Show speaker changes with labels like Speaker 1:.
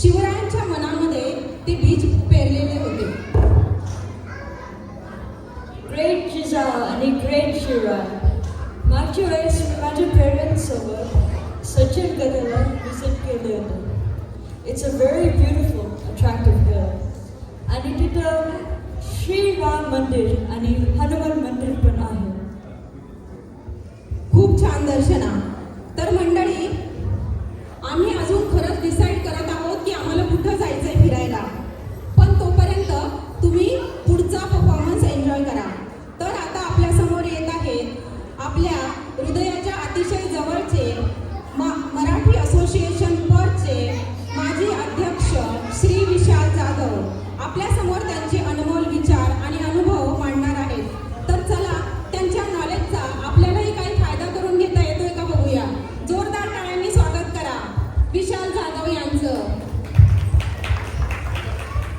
Speaker 1: शिवरायांच्या मनामध्ये ते बीज पेरलेले होते.
Speaker 2: ग्रेट जिजाऊ आणि ग्रेट शिवराय. मागच्या वेळेस मी माझ्या पेरेंट्स सोबत सचिन गडाला विजिट केले होते. It's a very beautiful attractive hill आणि तिथं श्री राम मंदिर आणि हनुमान मंदिर पण